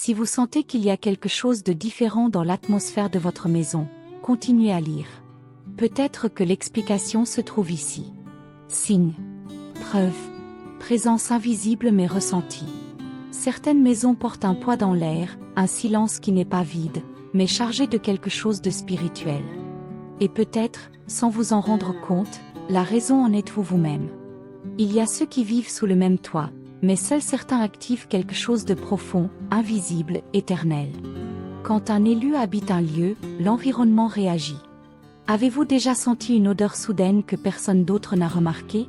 Si vous sentez qu'il y a quelque chose de différent dans l'atmosphère de votre maison, continuez à lire. Peut-être que l'explication se trouve ici. Signe. Preuve. Présence invisible mais ressentie. Certaines maisons portent un poids dans l'air, un silence qui n'est pas vide, mais chargé de quelque chose de spirituel. Et peut-être, sans vous en rendre compte, la raison en êtes-vous vous-même. Il y a ceux qui vivent sous le même toit, mais seuls certains activent quelque chose de profond, invisible, éternel. Quand un élu habite un lieu, l'environnement réagit. Avez-vous déjà senti une odeur soudaine que personne d'autre n'a remarquée?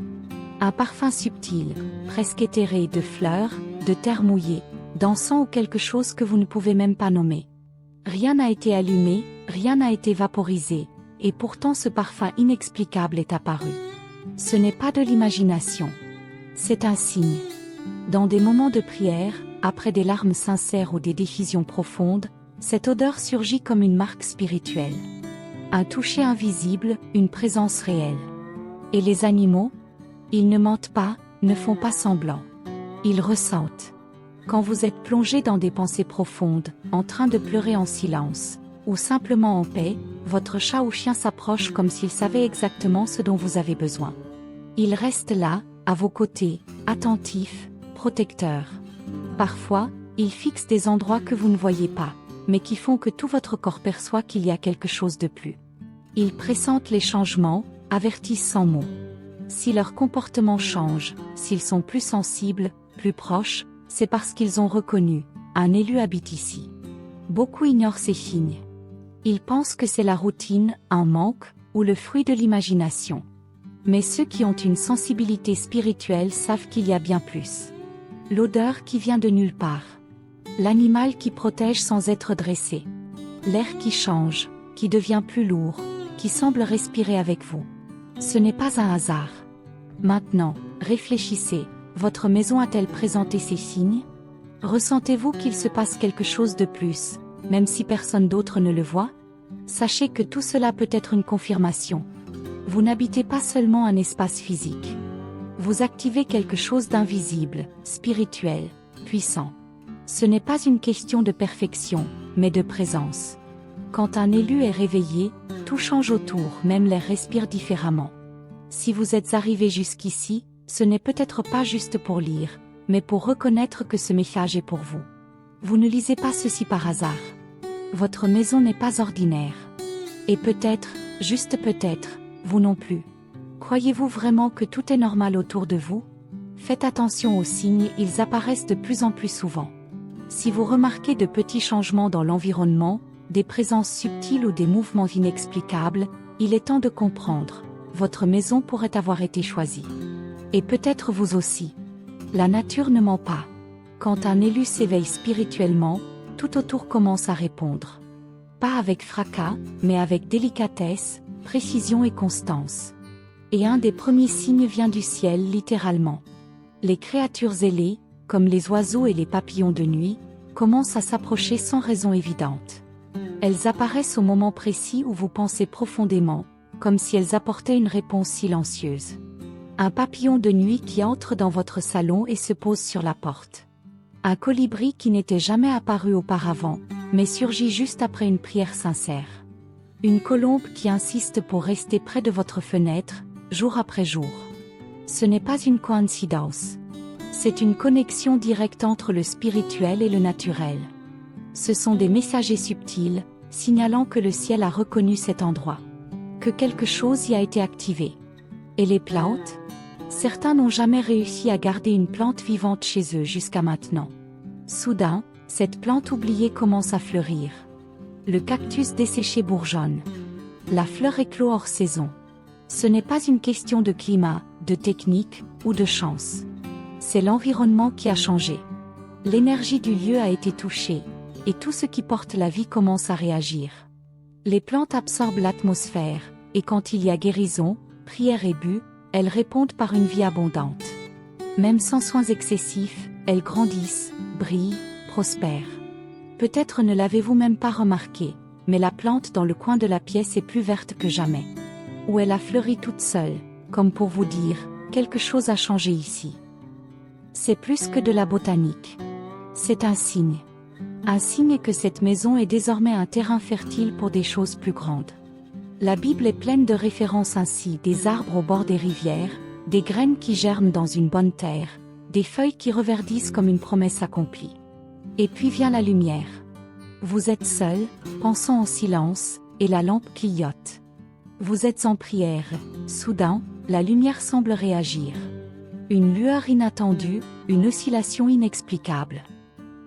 Un parfum subtil, presque éthéré de fleurs, de terre mouillée, d'encens ou quelque chose que vous ne pouvez même pas nommer. Rien n'a été allumé, rien n'a été vaporisé, et pourtant ce parfum inexplicable est apparu. Ce n'est pas de l'imagination. C'est un signe. Dans des moments de prière, après des larmes sincères ou des décisions profondes, cette odeur surgit comme une marque spirituelle. Un toucher invisible, une présence réelle. Et les animaux? Ils ne mentent pas, ne font pas semblant. Ils ressentent. Quand vous êtes plongé dans des pensées profondes, en train de pleurer en silence, ou simplement en paix, votre chat ou chien s'approche comme s'il savait exactement ce dont vous avez besoin. Il reste là, à vos côtés, attentif, protecteur. Parfois, il fixe des endroits que vous ne voyez pas, mais qui font que tout votre corps perçoit qu'il y a quelque chose de plus. Ils pressentent les changements, avertissent sans mots. Si leur comportement change, s'ils sont plus sensibles, plus proches, c'est parce qu'ils ont reconnu, un élu habite ici. Beaucoup ignorent ces signes. Ils pensent que c'est la routine, un manque, ou le fruit de l'imagination. Mais ceux qui ont une sensibilité spirituelle savent qu'il y a bien plus. L'odeur qui vient de nulle part. L'animal qui protège sans être dressé. L'air qui change, qui devient plus lourd, qui semble respirer avec vous. Ce n'est pas un hasard. Maintenant, réfléchissez, votre maison a-t-elle présenté ces signes? Ressentez-vous qu'il se passe quelque chose de plus, même si personne d'autre ne le voit? Sachez que tout cela peut être une confirmation. Vous n'habitez pas seulement un espace physique. Vous activez quelque chose d'invisible, spirituel, puissant. Ce n'est pas une question de perfection, mais de présence. Quand un élu est réveillé, tout change autour, même l'air respire différemment. Si vous êtes arrivé jusqu'ici, ce n'est peut-être pas juste pour lire, mais pour reconnaître que ce message est pour vous. Vous ne lisez pas ceci par hasard. Votre maison n'est pas ordinaire. Et peut-être, juste peut-être, vous non plus. Croyez-vous vraiment que tout est normal autour de vous? Faites attention aux signes, ils apparaissent de plus en plus souvent. Si vous remarquez de petits changements dans l'environnement, des présences subtiles ou des mouvements inexplicables, il est temps de comprendre. Votre maison pourrait avoir été choisie. Et peut-être vous aussi. La nature ne ment pas. Quand un élu s'éveille spirituellement, tout autour commence à répondre. Pas avec fracas, mais avec délicatesse, précision et constance. Et un des premiers signes vient du ciel littéralement. Les créatures ailées, comme les oiseaux et les papillons de nuit, commencent à s'approcher sans raison évidente. Elles apparaissent au moment précis où vous pensez profondément, comme si elles apportaient une réponse silencieuse. Un papillon de nuit qui entre dans votre salon et se pose sur la porte. Un colibri qui n'était jamais apparu auparavant, mais surgit juste après une prière sincère. Une colombe qui insiste pour rester près de votre fenêtre, jour après jour. Ce n'est pas une coïncidence. C'est une connexion directe entre le spirituel et le naturel. Ce sont des messagers subtils, signalant que le ciel a reconnu cet endroit. Que quelque chose y a été activé. Et les plantes? Certains n'ont jamais réussi à garder une plante vivante chez eux jusqu'à maintenant. Soudain, cette plante oubliée commence à fleurir. Le cactus desséché bourgeonne. La fleur éclot hors saison. Ce n'est pas une question de climat, de technique ou de chance. C'est l'environnement qui a changé. L'énergie du lieu a été touchée, et tout ce qui porte la vie commence à réagir. Les plantes absorbent l'atmosphère, et quand il y a guérison, prière et but, elles répondent par une vie abondante. Même sans soins excessifs, elles grandissent, brillent, prospèrent. Peut-être ne l'avez-vous même pas remarqué, mais la plante dans le coin de la pièce est plus verte que jamais. Ou elle a fleuri toute seule, comme pour vous dire, quelque chose a changé ici. C'est plus que de la botanique. C'est un signe. Un signe que cette maison est désormais un terrain fertile pour des choses plus grandes. La Bible est pleine de références ainsi, des arbres au bord des rivières, des graines qui germent dans une bonne terre, des feuilles qui reverdissent comme une promesse accomplie. Et puis vient la lumière. Vous êtes seul, pensant en silence, et la lampe clignote. Vous êtes en prière, soudain, la lumière semble réagir. Une lueur inattendue, une oscillation inexplicable.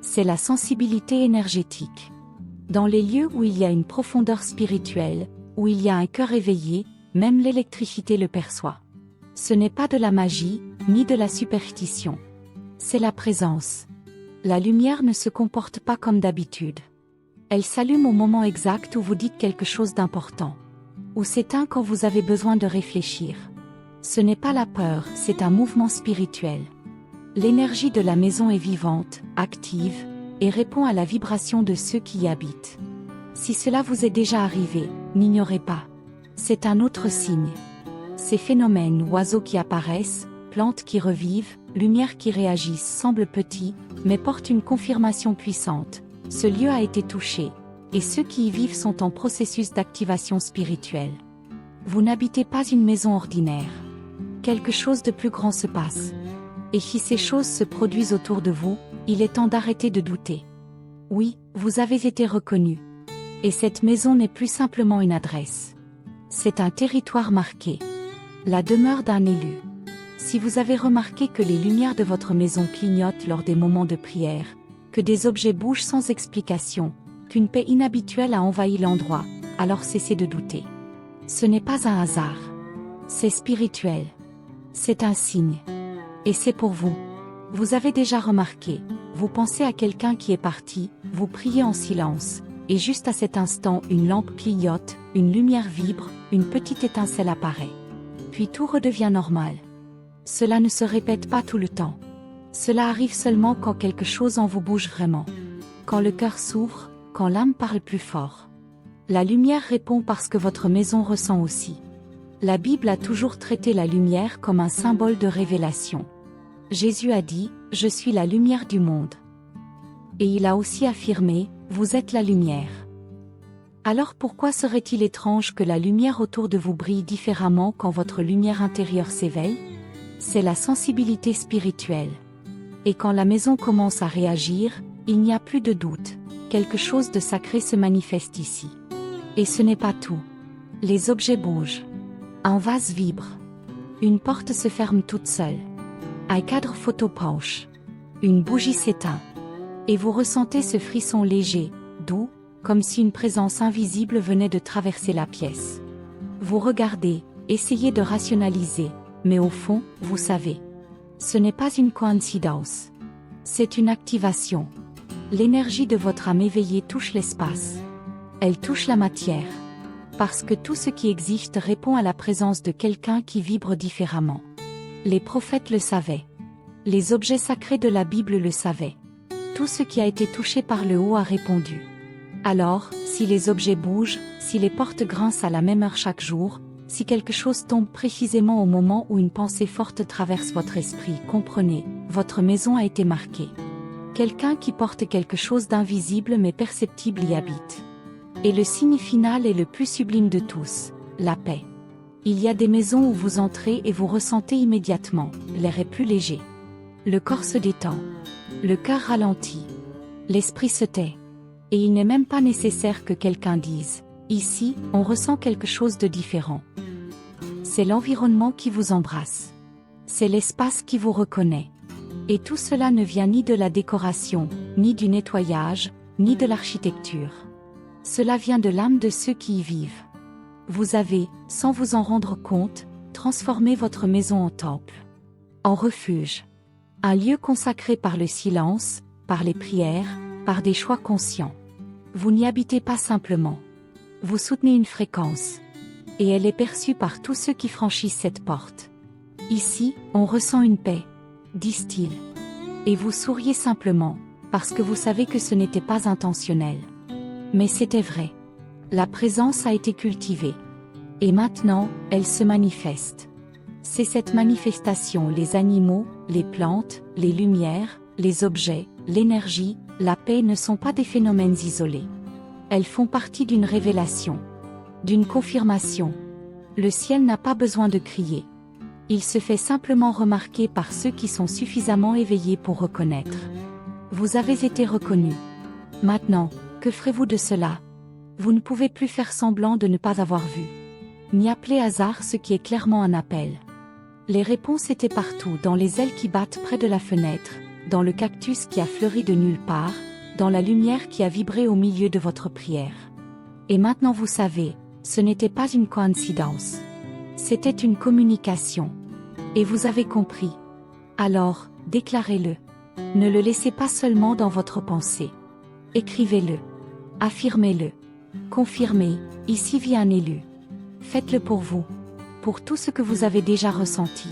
C'est la sensibilité énergétique. Dans les lieux où il y a une profondeur spirituelle, où il y a un cœur éveillé, même l'électricité le perçoit. Ce n'est pas de la magie, ni de la superstition. C'est la présence. La lumière ne se comporte pas comme d'habitude. Elle s'allume au moment exact où vous dites quelque chose d'important. Ou s'éteint quand vous avez besoin de réfléchir. Ce n'est pas la peur, c'est un mouvement spirituel. L'énergie de la maison est vivante, active, et répond à la vibration de ceux qui y habitent. Si cela vous est déjà arrivé, n'ignorez pas. C'est un autre signe. Ces phénomènes, oiseaux qui apparaissent, plantes qui revivent, lumières qui réagissent, semblent petits, mais portent une confirmation puissante. Ce lieu a été touché, et ceux qui y vivent sont en processus d'activation spirituelle. Vous n'habitez pas une maison ordinaire. Quelque chose de plus grand se passe. Et si ces choses se produisent autour de vous, il est temps d'arrêter de douter. Oui, vous avez été reconnu. Et cette maison n'est plus simplement une adresse. C'est un territoire marqué. La demeure d'un élu. Si vous avez remarqué que les lumières de votre maison clignotent lors des moments de prière, que des objets bougent sans explication, qu'une paix inhabituelle a envahi l'endroit, alors cessez de douter. Ce n'est pas un hasard. C'est spirituel. C'est un signe. Et c'est pour vous. Vous avez déjà remarqué, vous pensez à quelqu'un qui est parti, vous priez en silence, et juste à cet instant une lampe clignote, une lumière vibre, une petite étincelle apparaît. Puis tout redevient normal. Cela ne se répète pas tout le temps. Cela arrive seulement quand quelque chose en vous bouge vraiment. Quand le cœur s'ouvre, quand l'âme parle plus fort. La lumière répond parce que votre maison ressent aussi. La Bible a toujours traité la lumière comme un symbole de révélation. Jésus a dit, « Je suis la lumière du monde ». Et il a aussi affirmé, « Vous êtes la lumière ». Alors pourquoi serait-il étrange que la lumière autour de vous brille différemment quand votre lumière intérieure s'éveille? C'est la sensibilité spirituelle. Et quand la maison commence à réagir, il n'y a plus de doute, quelque chose de sacré se manifeste ici. Et ce n'est pas tout. Les objets bougent. Un vase vibre. Une porte se ferme toute seule. Un cadre photo penche. Une bougie s'éteint. Et vous ressentez ce frisson léger, doux, comme si une présence invisible venait de traverser la pièce. Vous regardez, essayez de rationaliser, mais au fond, vous savez. Ce n'est pas une coïncidence. C'est une activation. L'énergie de votre âme éveillée touche l'espace. Elle touche la matière. Parce que tout ce qui existe répond à la présence de quelqu'un qui vibre différemment. Les prophètes le savaient. Les objets sacrés de la Bible le savaient. Tout ce qui a été touché par le haut a répondu. Alors, si les objets bougent, si les portes grincent à la même heure chaque jour, si quelque chose tombe précisément au moment où une pensée forte traverse votre esprit, comprenez, votre maison a été marquée. Quelqu'un qui porte quelque chose d'invisible mais perceptible y habite. Et le signe final est le plus sublime de tous, la paix. Il y a des maisons où vous entrez et vous ressentez immédiatement, l'air est plus léger. Le corps se détend. Le cœur ralentit. L'esprit se tait. Et il n'est même pas nécessaire que quelqu'un dise « Ici, on ressent quelque chose de différent ». C'est l'environnement qui vous embrasse. C'est l'espace qui vous reconnaît. Et tout cela ne vient ni de la décoration, ni du nettoyage, ni de l'architecture. Cela vient de l'âme de ceux qui y vivent. Vous avez, sans vous en rendre compte, transformé votre maison en temple. En refuge. Un lieu consacré par le silence, par les prières, par des choix conscients. Vous n'y habitez pas simplement. Vous soutenez une fréquence. Et elle est perçue par tous ceux qui franchissent cette porte. Ici, on ressent une paix, disent-ils. Et vous souriez simplement, parce que vous savez que ce n'était pas intentionnel. Mais c'était vrai. La présence a été cultivée. Et maintenant, elle se manifeste. C'est cette manifestation, les animaux, les plantes, les lumières, les objets, l'énergie, la paix ne sont pas des phénomènes isolés. Elles font partie d'une révélation, d'une confirmation. Le ciel n'a pas besoin de crier. Il se fait simplement remarquer par ceux qui sont suffisamment éveillés pour reconnaître. Vous avez été reconnu. Maintenant, que ferez-vous de cela? Vous ne pouvez plus faire semblant de ne pas avoir vu, ni appeler hasard ce qui est clairement un appel. Les réponses étaient partout, dans les ailes qui battent près de la fenêtre, dans le cactus qui a fleuri de nulle part, dans la lumière qui a vibré au milieu de votre prière. Et maintenant vous savez, ce n'était pas une coïncidence. C'était une communication. Et vous avez compris. Alors, déclarez-le. Ne le laissez pas seulement dans votre pensée. Écrivez-le. Affirmez-le. Confirmez, ici vit un élu. Faites-le pour vous. Pour tout ce que vous avez déjà ressenti.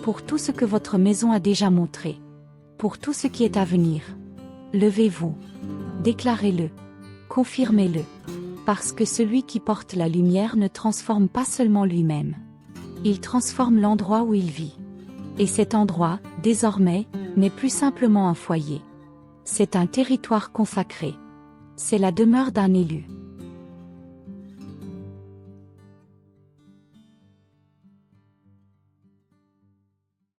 Pour tout ce que votre maison a déjà montré. Pour tout ce qui est à venir. Levez-vous. Déclarez-le. Confirmez-le. Parce que celui qui porte la lumière ne transforme pas seulement lui-même. Il transforme l'endroit où il vit. Et cet endroit, désormais, n'est plus simplement un foyer. C'est un territoire consacré. C'est la demeure d'un élu.